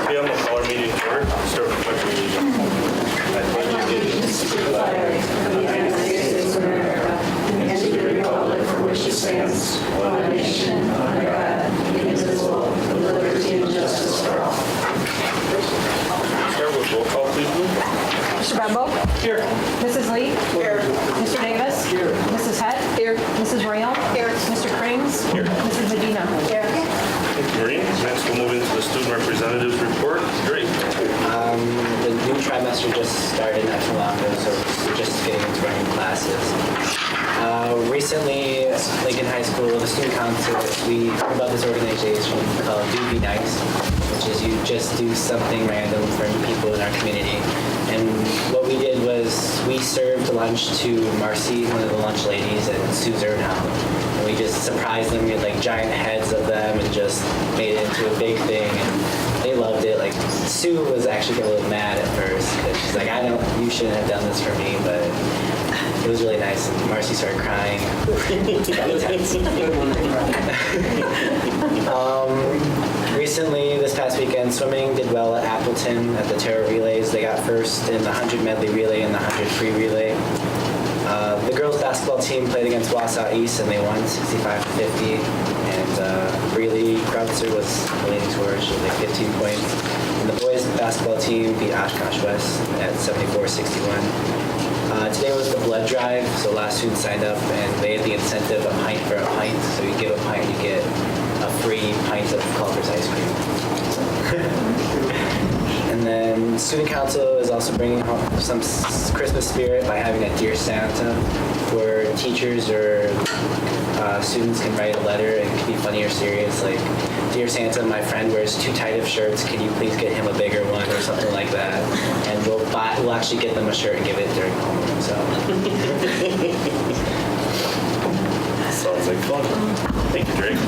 Okay, I'm going to call our meeting to order. Start with the pledge of allegiance. I pledge allegiance to the flag of the United States of America and to the republic for which it stands, one nation, under God, indivisible, with liberty and justice for all. Start with roll call, please, Lou. Mr. Bembo? Here. Mrs. Lee? Here. Mr. Davis? Here. Mrs. Head? Here. Mrs. Rail? Here. Mr. Krings? Here. Mrs. Medina? Here. Thank you, Maureen. Next, we'll move into the student representatives report. Great. The new trimester just started not too long ago, so we're just getting into running classes. Recently, Lincoln High School, the student council, we heard about this organization called Do Be Nice, which is you just do something random for people in our community. And what we did was we served lunch to Marcy, one of the lunch ladies, and Sue Zernhow. And we just surprised them. We had like giant heads of them and just made it into a big thing. And they loved it. Like Sue was actually a little mad at first because she's like, you shouldn't have done this for me, but it was really nice. And Marcy started crying. Recently, this past weekend, swimming did well at Appleton at the Terra Relays. They got first in the 100 medley relay and the 100 free relay. The girls basketball team played against Wausau East and they won 65-50. And Breeley Krautzer was the leading scorer. She had like 15 points. And the boys basketball team beat Oshkosh West at 74-61. Today was the blood drive, so a lot of students signed up and they had the incentive a pint for a pint. So you give a pint, you get a free pint of Culver's ice cream. And then student council is also bringing home some Christmas spirit by having a Dear Santa, where teachers or students can write a letter. It can be funny or serious, like, Dear Santa, my friend wears too tight of shirts. Can you please get him a bigger one or something like that? And we'll actually get them a shirt and give it during homeroom. So. Sounds like fun. Thank you, Drake.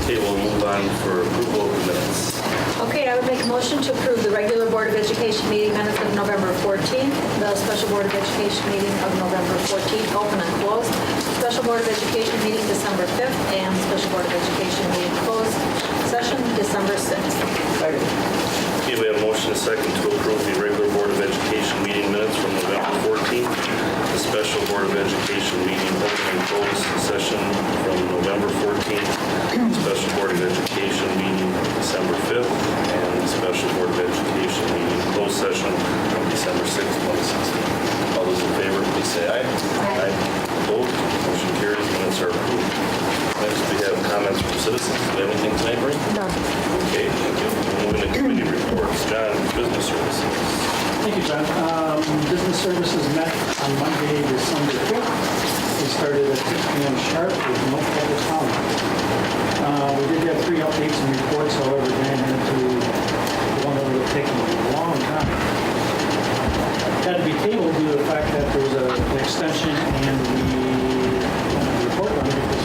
Okay, we'll move on for approval of the minutes. Okay, I would make a motion to approve the regular Board of Education meeting minutes of November 14th, the special Board of Education meeting of November 14th, open and closed, special Board of Education meeting December 5th, and special Board of Education meeting closed session December 6th. Okay, we have a motion and a second to approve the regular Board of Education meeting minutes from November 14th, the special Board of Education meeting open and closed session from November 14th, special Board of Education meeting December 5th, and the special Board of Education meeting closed session on December 6th, 2016. All those in favor, please say aye. Aye. Opposed? Motion carries. Minutes are approved. Next, we have comments from citizens. Do you have anything tonight, Marie? No. Okay, thank you. Moving to committee reports. John, Business Services. Thank you, John. Business Services met on Monday, December 5th. We started at 6 p.m. sharp with no public comment. We did have 3 updates and reports, however, Dan had to one that would have taken a long time. Had to be tabled due to the fact that there was an extension and the report on it because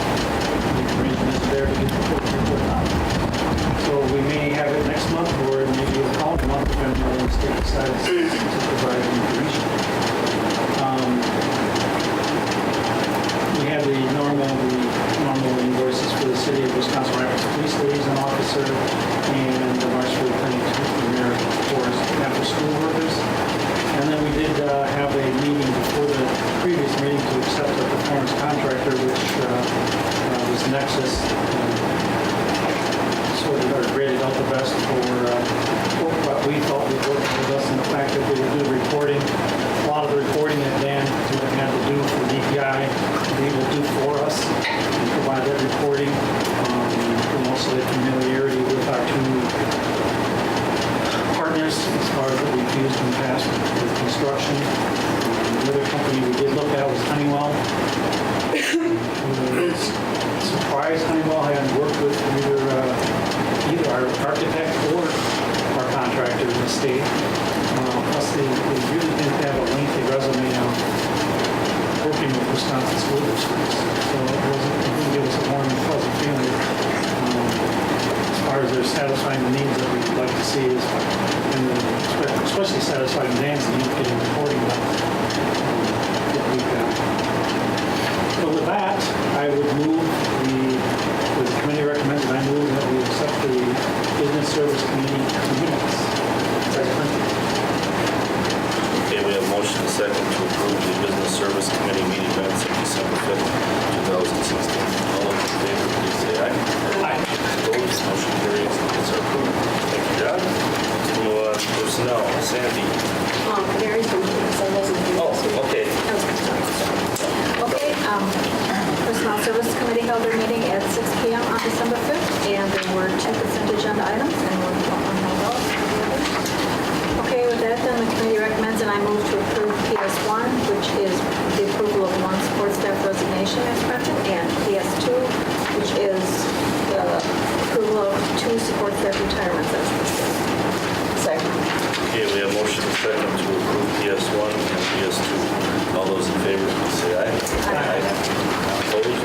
the arrangement is there to get the report out. So we may have it next month or maybe a following month depending on when the state decides to provide information. We have the normal invoices for the City of Wisconsin Rapids Police Liaison Officer and the Marshfield Clinic Premier for after-school workers. And then we did have a meeting before the previous meeting to accept a performance contractor, which was Nexus. Sort of graded out the best for what we thought would work with us, and the fact that they would do the reporting. A lot of the reporting that Dan had to do for DPI, they will do for us and provide that reporting. And also the familiarity with our 2 partners as far as what we've used in the past with construction. The other company we did look at was Honeywell. We were surprised Honeywell hadn't worked with either our architect or our contractor in the state. Plus, they really didn't have a lengthy resume on working with Wisconsin school districts. So it didn't give us a warm and fuzzy feeling as far as they're satisfying the needs that we'd like to see, and especially satisfying Dan's needs getting reporting done. So with that, I would move the committee recommends that I move that we accept the Business Service Committee were 2 consent agenda items and one held out. Okay, with that, then the committee recommends and I move to approve PS1, which is the approval of 1 support staff resignation as printed, and PS2, which is the approval of 2 support staff retirements as listed. Second. Okay, we have motion and second to approve PS1 and PS2. All those in favor, please say aye. Aye. Opposed?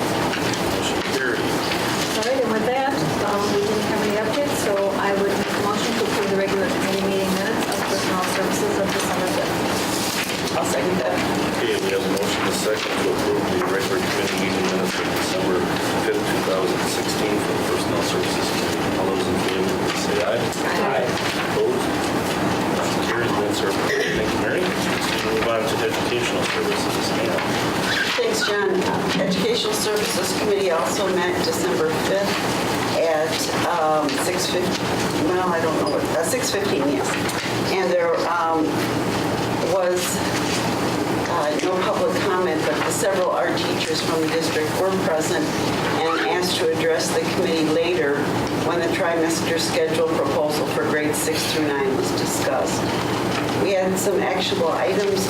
Motion carried. All right, and with that, we didn't have any updates, so I would make a motion to approve the regular committee meeting minutes of personnel services of December 5th. I'll second that. Okay, we have a motion and second to approve the regular committee meeting minutes of December 5th, 2016 for the Personnel Services Committee. All those in favor, please say aye. Aye. Opposed? Motion carries. Minutes are approved. Thank you, Mary. Let's move on to educational services. Anna. Thanks, John. Educational Services Committee also met December 5th at 6:15, well, I don't know, 6:15, yes. And there was no public comment, but several art teachers from the district were present and asked to address the committee later when the trimester schedule proposal for grades 6 through 9 was discussed. We had some actionable items.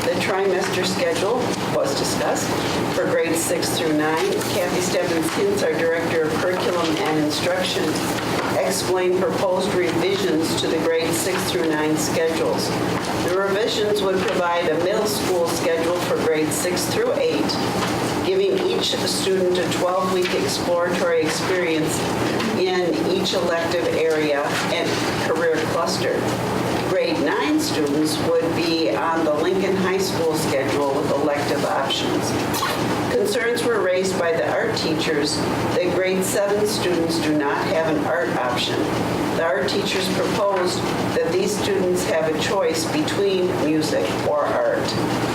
The trimester schedule was discussed for grades 6 through 9. Kathy Stebbins-Hintz, our Director of Curriculum and Instruction, explained proposed revisions to the grades 6 through 9 schedules. The revisions would provide a middle school schedule for grades 6 through 8, giving each student a 12-week exploratory experience in each elective area and career cluster. Grade 9 students would be on the Lincoln High School schedule with elective options. Concerns were raised by the art teachers that grade 7 students do not have an art option. The art teachers proposed that these students have a choice between music or art.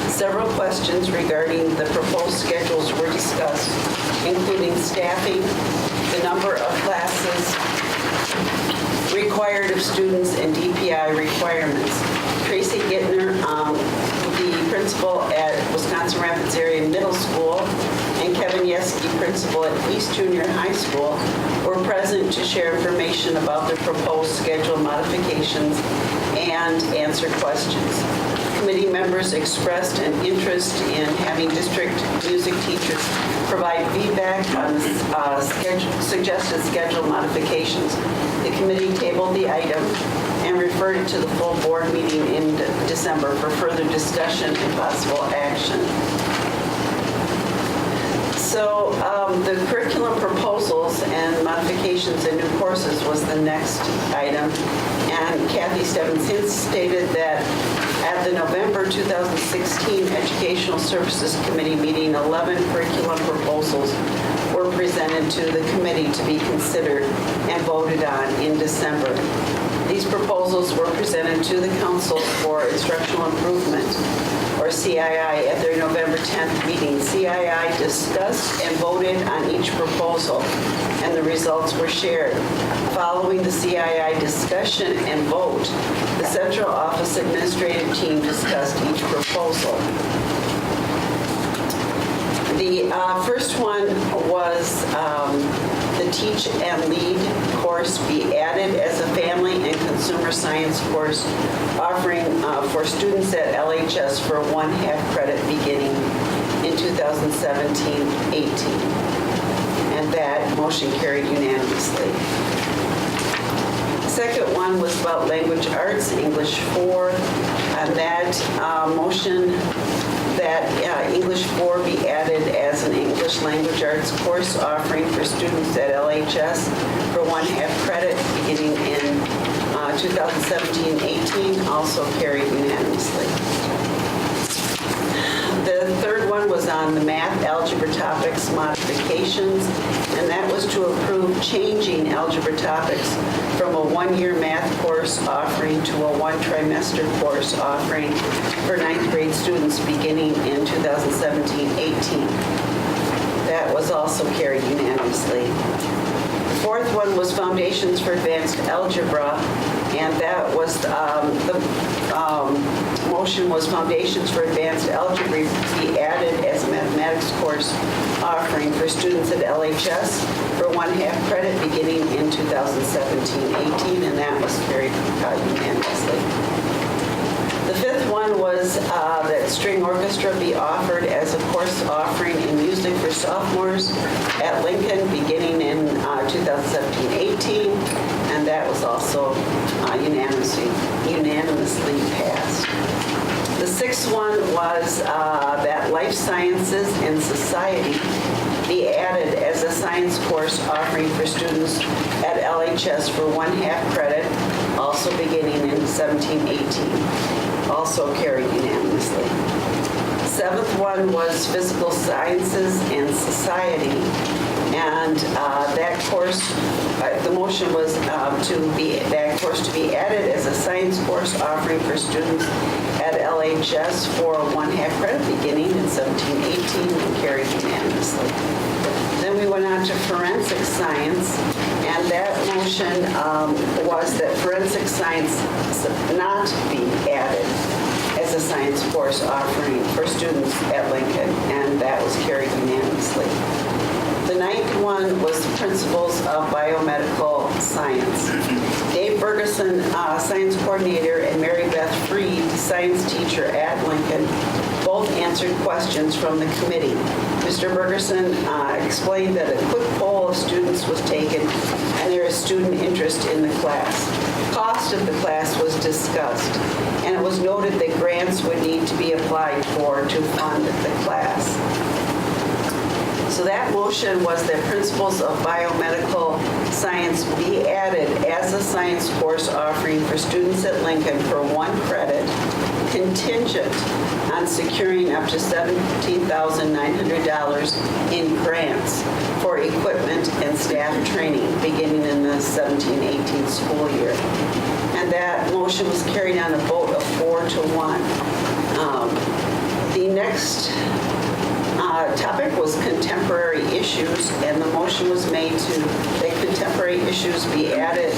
Several questions regarding the proposed schedules were discussed, including staffing, the number of classes required of students, and DPI requirements. Tracy Gittner, the principal at Wisconsin Rapids Area Middle School, and Kevin Yeske, principal at East Junior High School, were present to share information about the proposed schedule modifications and answer questions. Committee members expressed an interest in having district music teachers provide feedback on suggested schedule modifications. The committee tabled the item and referred it to the full board meeting in December for further discussion and possible action. So the curriculum proposals and modifications and new courses was the next item. And Kathy Stebbins-Hintz stated that at the November 2016 Educational Services Committee meeting, 11 curriculum proposals were presented to the committee to be considered and voted on in December. These proposals were presented to the Council for Instructional Improvement, or CII, at their November 10th meeting. CII discussed and voted on each proposal, and the results were shared. Following the CII discussion and vote, the Central Office Administrative Team discussed each proposal. The first one was the Teach and Lead course be added as a family and consumer science course offering for students at LHS for 1/2 credit beginning in 2017-18. And that motion carried unanimously. Second one was about language arts, English 4, and that motion that English 4 be added as an English language arts course offering for students at LHS for 1/2 credit beginning in 2017-18, also carried unanimously. The third one was on the math algebra topics modifications, and that was to approve changing algebra topics from a 1-year math course offering to a 1-trimester course offering for 9th grade students beginning in 2017-18. That was also carried unanimously. The fourth one was Foundations for Advanced Algebra, and that was the motion was Foundations for Advanced Algebra be added as a mathematics course offering for students at LHS for 1/2 credit beginning in 2017-18, and that was carried unanimously. The fifth one was that string orchestra be offered as a course offering in music for sophomores at Lincoln beginning in 2017-18, and that was also unanimously passed. The sixth one was that life sciences and society be added as a science course offering for students at LHS for 1/2 credit, also beginning in 17-18. Also carried unanimously. Seventh one was physical sciences and society, and that course, the motion was that course to be added as a science course offering for students at LHS for 1/2 credit beginning in 17-18 and carried unanimously. Then we went on to forensic science, and that motion was that forensic science not be added as a science course offering for students at Lincoln, and that was carried unanimously. The ninth one was the principles of biomedical science. Dave Ferguson, science coordinator, and Mary Beth Freed, science teacher at Lincoln, both answered questions from the committee. Mr. Ferguson explained that a quick poll of students was taken and there is student interest in the class. Cost of the class was discussed, and it was noted that grants would need to be applied for to fund the class. So that motion was that principles of biomedical science be added as a science course offering for students at Lincoln for 1 credit, contingent on securing up to $17,900 in grants for equipment and staff training beginning in the 17-18 school year. And that motion was carried on a vote of 4-1. The next topic was contemporary issues, and the motion was made to that contemporary issues be added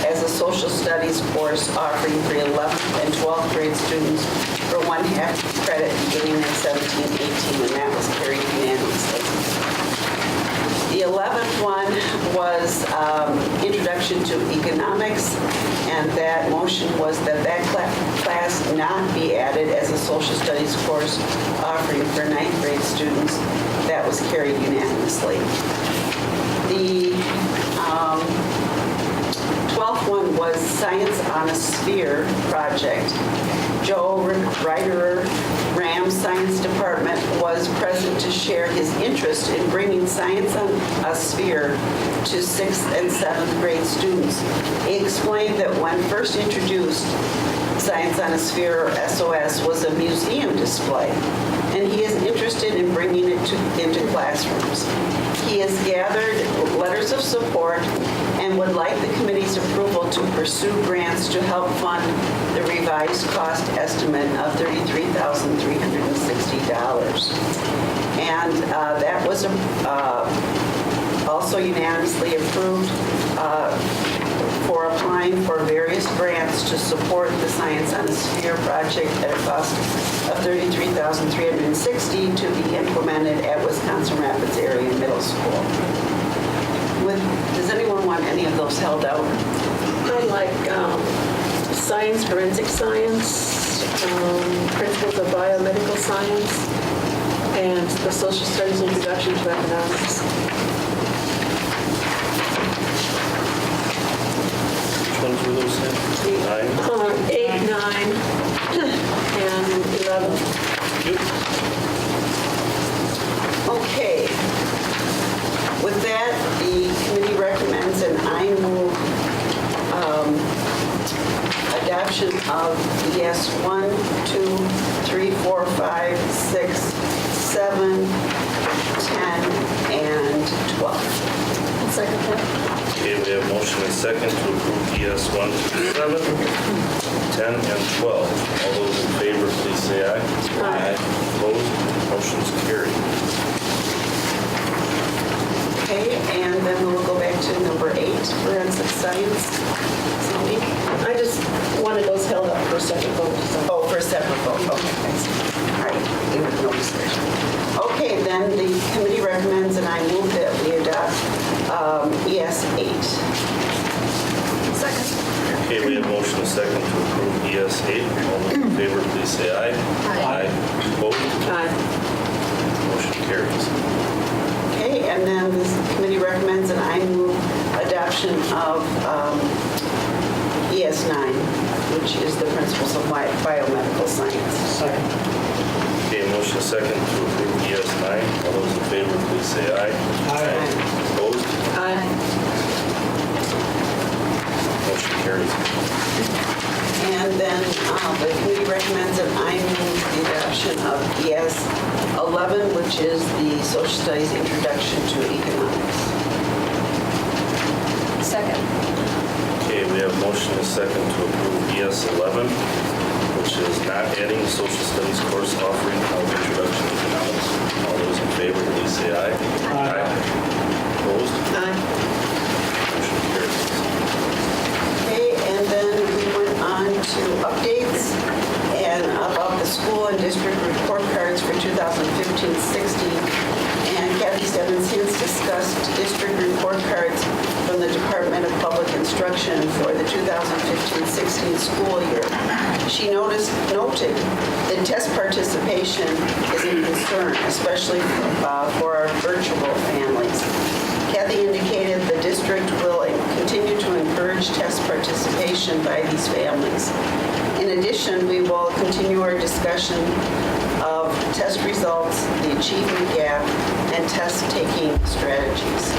as a social studies course offering for 11th and 12th grade students for 1/2 credit beginning in 17-18, and that was carried unanimously. The 11th one was Introduction to Economics, and that motion was that class not be added as a social studies course offering for 9th grade students. That was carried unanimously. The 12th one was Science on a Sphere project. Joe Ryderer, Ram Science Department, was present to share his interest in bringing science on a sphere to 6th and 7th grade students. He explained that when first introduced, Science on a Sphere, or SOS, was a museum display, and he is interested in bringing it into classrooms. He has gathered letters of support and would like the committee's approval to pursue grants to help fund the revised cost estimate of $33,360. And that was also unanimously approved for applying for various grants to support the Science on a Sphere project at a cost of $33,360 to be implemented at Wisconsin Rapids Area Middle School. Does anyone want any of those held out? I like science, forensic science, principles of biomedical science, and the social studies introduction to economics. Which ones were those in? 8, 9, and 11. Yep. Okay. With that, the committee recommends, and I move adoption of yes 1, 2, 3, 4, 5, 6, 7, 10, and 12. Second that. Okay, we have motion and second to approve ES 1 through 7, 10, and 12. All those in favor, please say aye. Aye. Opposed? Motion's carried. Okay, and then we'll go back to number 8, forensic science. Cindy? I just wanted those held up for a second vote. So. Oh, for a separate vote, okay, thanks. All right, there was no discussion. Okay, then the committee recommends, and I move that we adopt ES 8. Second. Okay, we have motion and second to approve ES 8. All those in favor, please say aye. Aye. Opposed? Aye. Motion carries. Okay, and then this committee recommends and I move adoption of ES 9, which is the principles of biomedical science. Second. Okay, motion and second to approve ES 9. All those in favor, please say aye. Opposed? Aye. Motion carries. And then the committee recommends and I move the adoption of ES 11, which is the social studies introduction to economics. Second. Okay, we have motion and second to approve ES 11, which is not adding the social studies course offering of introduction to economics. All those in favor, please say aye. Opposed? Aye. Motion carries. Okay, and then we went on to updates and about the school and district report cards for 2015-16. And Kathy Stebbins-Hintz discussed district report cards from the Department of Public Instruction for the 2015-16 school year. She noted that test participation is a concern, especially for our virtual families. Kathy indicated the district will continue to encourage test participation by these families. In addition, we will continue our discussion of test results, the achievement gap, and test-taking strategies.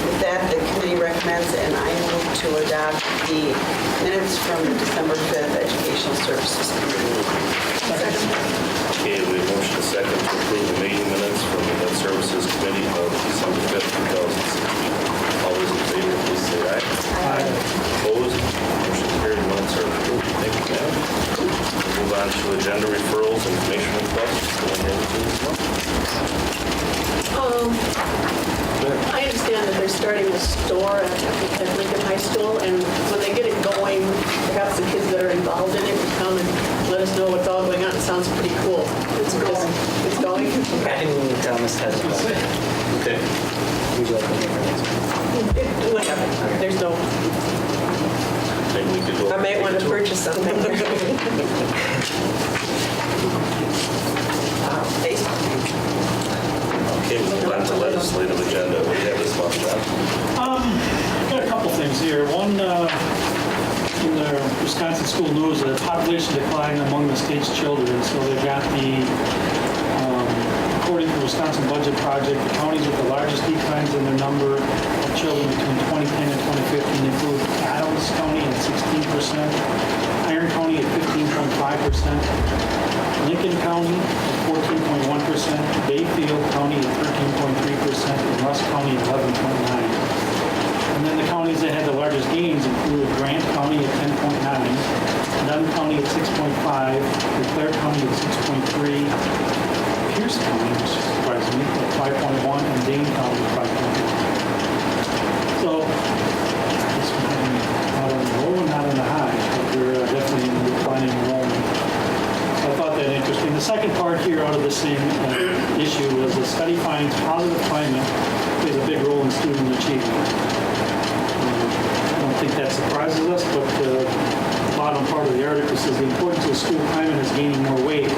With that, the committee recommends and I move to adopt the minutes from the December 5th Educational Services Committee meeting. Okay, we have motion and second to approve the meeting minutes from the Ed Services Committee of December 5th, 2016. All those in favor, please say aye. Opposed? Motion carried. Minutes are approved. Thank you, ma'am. We'll move on to agenda referrals and information requests. Go ahead, please. I understand that they're starting a store at Lincoln High School, and when they get it going, perhaps the kids that are involved in it would come and let us know what's all going on. It sounds pretty cool. It's going. It's going? I can tell Ms. Tez about it. Okay. Would you like to hear from this? Whatever. There's no, Maybe we could go. I might want to purchase something. Okay, we'll move on to legislative agenda. What do you have this month, John? Got a couple things here. One, in the Wisconsin School News, the population decline among the state's children. So they've got according to the Wisconsin Budget Project, the counties with the largest declines in their number of children between 2010 and 2015 include Adams County at 16%, Iron County at 15.5%, Lincoln County at 14.1%, Bayfield County at 13.3%, and Russ County at 11.9%. And then the counties that had the largest gains included Grant County at 10.9, Dunn County at 6.5, Leclerc County at 6.3, Pierce County, which surprised me, at 5.1, and Dane County at 5.1. So, it's not on the low and not on the high, but we're definitely in the declining enrollment. So I thought that interesting. The second part here out of the same issue was the study finds positive climate plays a big role in student achievement. I don't think that surprises us, but the bottom part of the article says the importance of school climate is gaining more weight.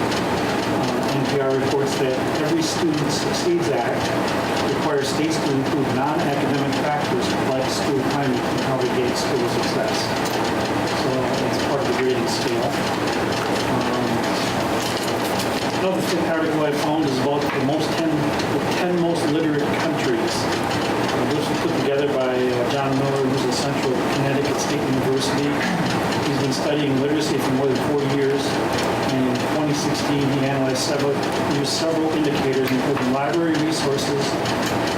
NPR reports that every Student Succeeds Act requires states to include non-academic factors like school climate in how they gauge school success. So that's part of the grading scale. Another article I found is about the 10 most literate countries. This was put together by John Miller, who's a Central Connecticut State University. He's been studying literacy for more than 4 years. And in 2016, he analyzed several indicators, including library resources,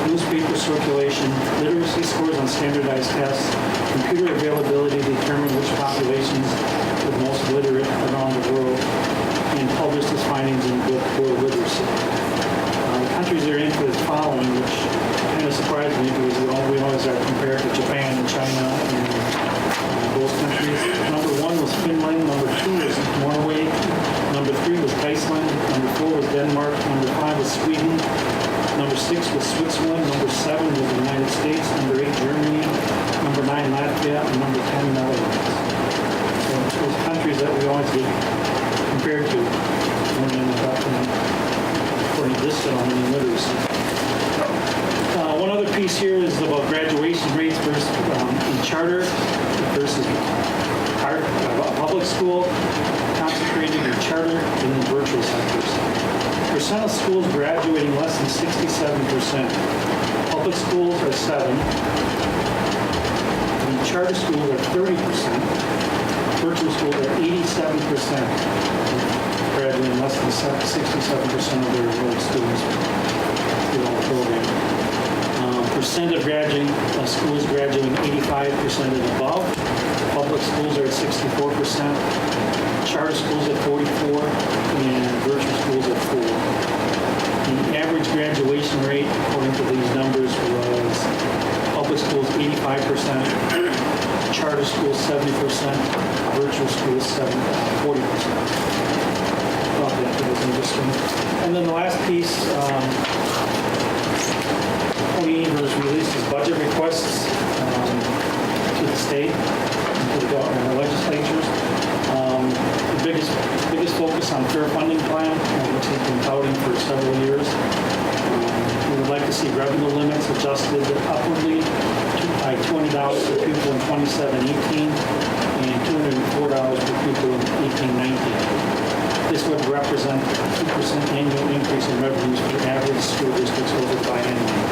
newspaper circulation, literacy scores on standardized tests, computer availability to determine which populations are the most literate around the world, and published his findings in the book World Literacy. The countries they're into is following, which kind of surprised me because we always are compared to Japan and China and those countries. Number 1 was Finland, number 2 was Norway, number 3 was Iceland, number 4 was Denmark, number 5 was Sweden, number 6 was Switzerland, number 7 was the United States, number 8 Germany, number 9 Latvia, and number 10 Netherlands. So those countries that we always get compared to when we end up according to this gentleman in literacy. One other piece here is about graduation rates versus in charter versus public school, concentrated in charter and in virtual sectors. Percent of schools graduating less than 67%. Public schools are 7%. And charter schools are 30%. Virtual schools are 87%. Graduating less than 67% of their enrolled students through the program. Percent of schools graduating 85% and above. Public schools are at 64%. Charter schools at 44%, and virtual schools at 4%. The average graduation rate, according to these numbers, was public schools 85%, charter schools 70%, virtual schools 40%. Thought that was interesting. And then the last piece, Tony Evers released his budget requests to the state and to the legislatures. The biggest focus on fair funding plan, which has been touting for several years. We would like to see revenue limits adjusted upwardly by $20 per pupil in 27-18 and $204 per pupil in 18-19. This would represent a 2% annual increase in revenues for average school districts over the biennium.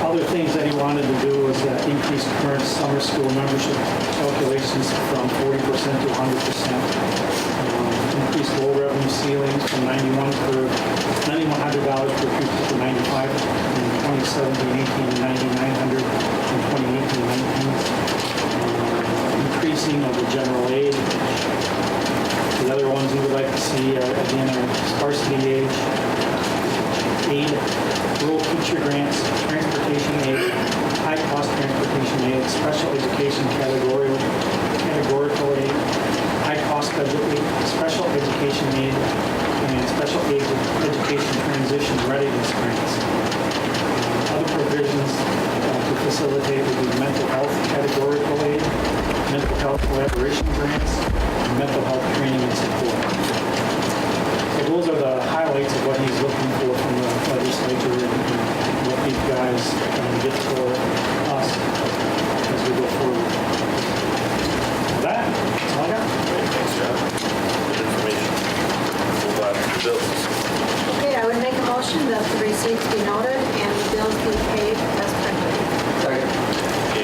Other things that he wanted to do was increase current summer school membership calculations from 40% to 100%. Increase low revenue ceilings from $9,100 per pupil to $95 in 2017-18 and $9,900 in 2018-19. Increasing of the general aid. The other ones we would like to see again are sparsity aid, rural teacher grants, transportation aid, high-cost transportation aid, special education categorical aid, high-cost special education aid, and special education transition readiness grants. Other provisions to facilitate would be mental health categorical aid, mental health collaboration grants, and mental health training and support. So those are the highlights of what he's looking for from the legislature and what these guys get for us as we go forward. That's all I got. Great, thanks, John. Good information. Move on to the bills. Okay, I would make a motion that the receipts be noted and the bills be paid as printed. Okay,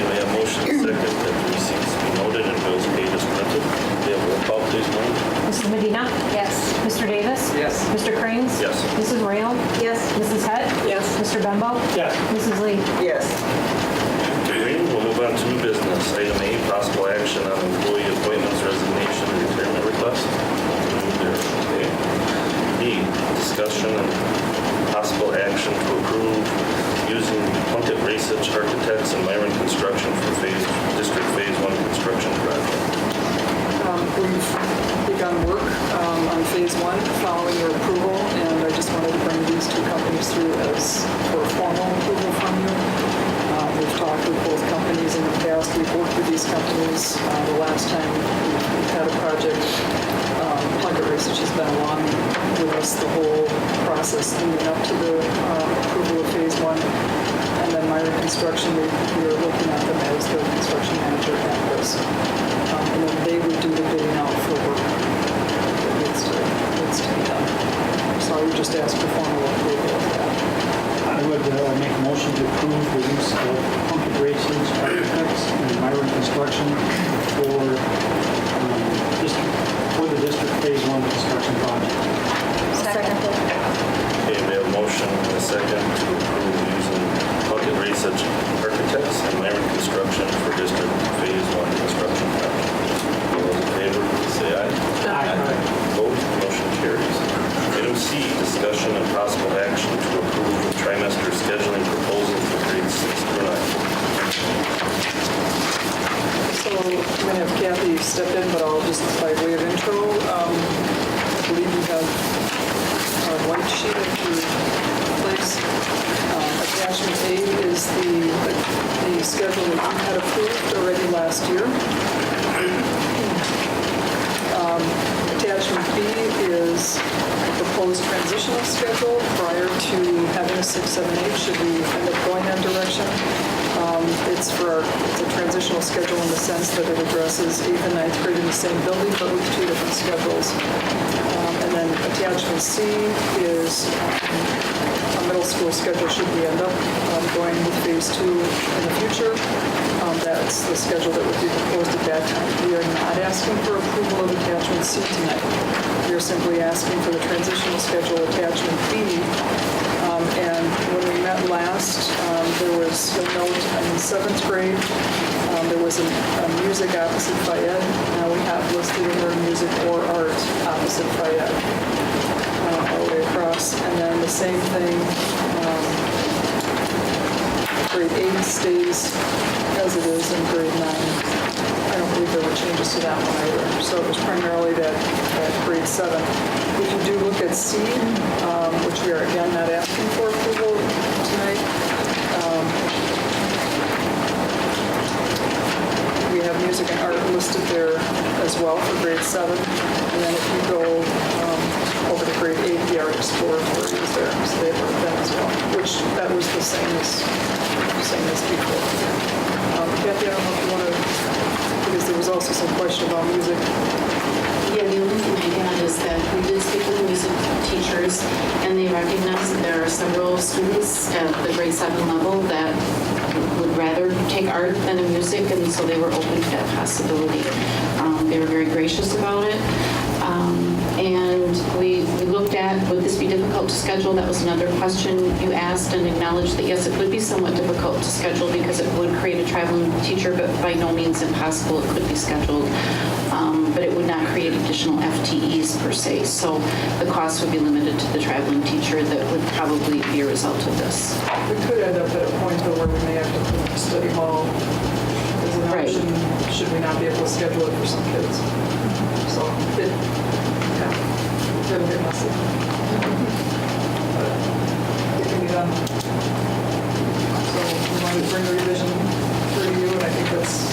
we have motion and second that the receipts be noted and bills paid as printed. We have roll call, please, Maureen. Mrs. Medina? Yes. Mr. Davis? Yes. Mr. Krings? Yes. Mrs. Royal? Yes. Mrs. Head? Yes. Mr. Bembo? Yes. Mrs. Lee? Yes. Green, we'll move on to new business. Item A, possible action on employee appointments, resignation, and retirement request. Move there. Okay. B, discussion and possible action to approve using Plunkett Research Architects and Myron Construction for District Phase 1 construction project. We've begun work on Phase 1 following your approval, and I just wanted to bring these two companies through for formal approval from you. We've talked with both companies in the past. We've worked with these companies. The last time we had a project, Plunkett Research has been along with us the whole process leading up to the approval of Phase 1. And then Myron Construction, we were looking at them as the construction manager at this. And then they would do the bidding out for work that needs to be done. So I would just ask for formal approval of that. I would make a motion to approve the use of Plunkett Research Architects and Myron Construction for the District Phase 1 construction project. Second. Okay, we have motion and a second to approve using Plunkett Research Architects and Myron Construction for District Phase 1 construction project. All those in favor, say aye. Aye. Opposed, motion carries. Item C, discussion and possible action to approve the trimester scheduling proposal for grades 6 through 9. So I'm going to have Kathy step in, but I'll just, by way of intro, I believe you have a white sheet at your place items. Attachment A is the schedule that you had approved already last year. Attachment B is a proposed transitional schedule prior to having a 678, should we end up going that direction. It's a transitional schedule in the sense that it addresses 8th and 9th grade in the same building, but with 2 different schedules. And then attachment C is a middle school schedule should we end up going with phase 2 in the future. That's the schedule that would be proposed at that time. We are not asking for approval of attachment C tonight. We are simply asking for the transitional schedule attachment B. And when we met last, there was, you'll note, in 7th grade, there was a music opposite Fayed. Now we have listed in there music or art opposite Fayed all the way across. And then the same thing, grade 8 stays as it is in grade 9. I don't believe there were changes to that one either. So it was primarily that grade 7. If you do look at C, which we are again not asking for approval tonight, we have music and art listed there as well for grade 7. And then if you go over to grade 8, the art exploratory is there, so they have that as well, which that was the same as before. Kathy, I don't know if you want to, because there was also some question about music. Yeah, the only thing I had is that we did speak with the music teachers, and they recognize that there are several students at the grade 7 level that would rather take art than a music, and so they were open to that possibility. They were very gracious about it. And we looked at, would this be difficult to schedule? That was another question you asked, and acknowledged that yes, it would be somewhat difficult to schedule because it would create a traveling teacher, but by no means impossible. It could be scheduled, but it would not create additional FTEs per se. So the cost would be limited to the traveling teacher. That would probably be a result of this. We could end up at a point though where we may have to put the study hall as an Right. option, should we not be able to schedule it for some kids. So it'll get messy. But it can be done. So we wanted to bring the revision through you, and I think that's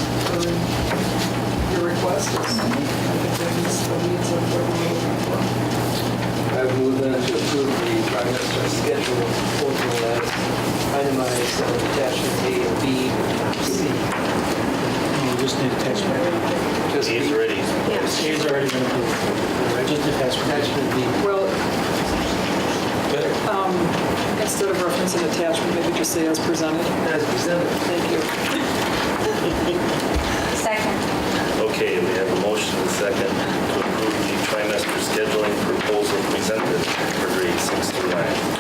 your request. I think that meets the needs of what we're looking for. I've moved on to approve the trimester schedule proposal as itemized on attachment A and B, C. You just need attachment. Just He's ready. A's already been approved. Just attachment B. Well, instead of referencing attachment, maybe just say as presented. As presented. Thank you. Second. Okay, we have a motion and a second to approve the trimester scheduling proposal presented for grades 6 through 9.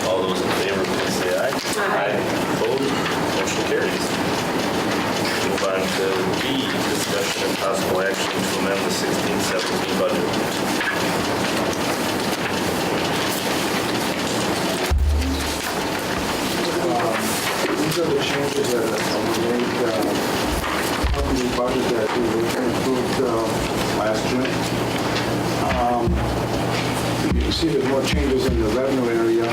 All those in favor, please say aye. Aye. Opposed? Motion carries. Move on to B, discussion and possible action to amend the 16-17 budget. These are the changes that we made on the budget that we approved last June. You can see there's more changes in the revenue area.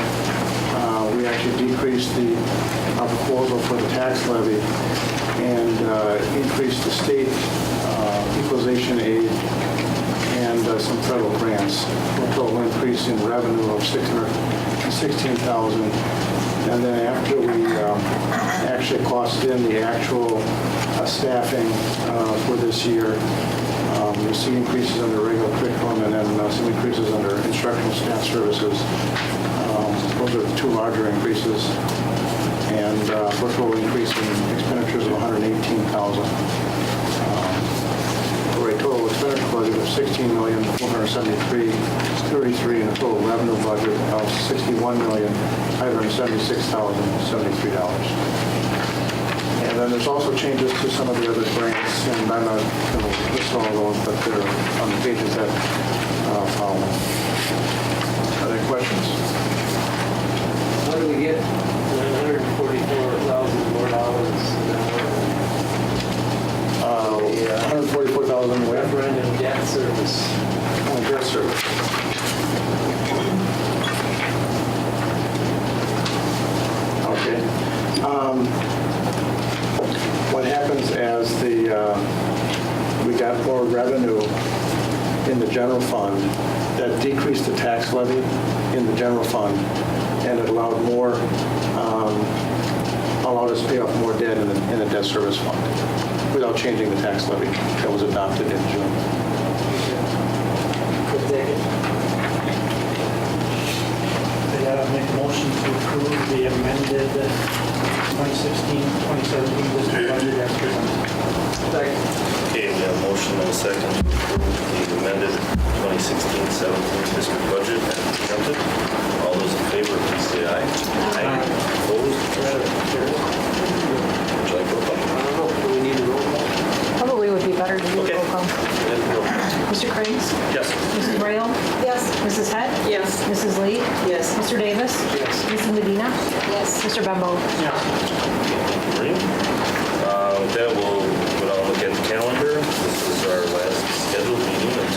We actually decreased the proposal for the tax levy and increased the state equalization aid and some federal grants. A total increase in revenue of $616,000. And then after we actually costed in the actual staffing for this year, you'll see increases under regular curriculum and then some increases under instructional staff services. Those are the two larger increases. And for a total increase in expenditures of $118,000. For a total expenditure budget of $16,473,33 and a total revenue budget of $61,576,073. And then there's also changes to some of the other grants, and I'm not going to list all of those, but they're on the pages that follow. Are there questions? What do we get? $144,000 more dollars $144,000 where? referendum debt service. Debt service. revenue in the general fund that decreased the tax levy in the general fund, and it allowed us to pay off more debt in the debt service fund without changing the tax levy that was adopted in June. Make a motion to approve the amended 2016-2017 district budget as presented. Okay, we have a motion and a second to approve the amended 2016-17 district budget as presented. All those in favor, please say aye. Aye. Opposed? Would you like roll call? I don't know, do we need a roll call? Probably would be better to do a Okay. roll call. Mr. Krings? Yes. Mrs. Royal? Yes. Mrs. Head? Yes. Mrs. Lee? Yes. Mr. Davis? Yes. Mrs. Medina? Yes. Mr. Bembo? Yes. Maureen? With that, we'll look at the calendar. This is our last scheduled meeting of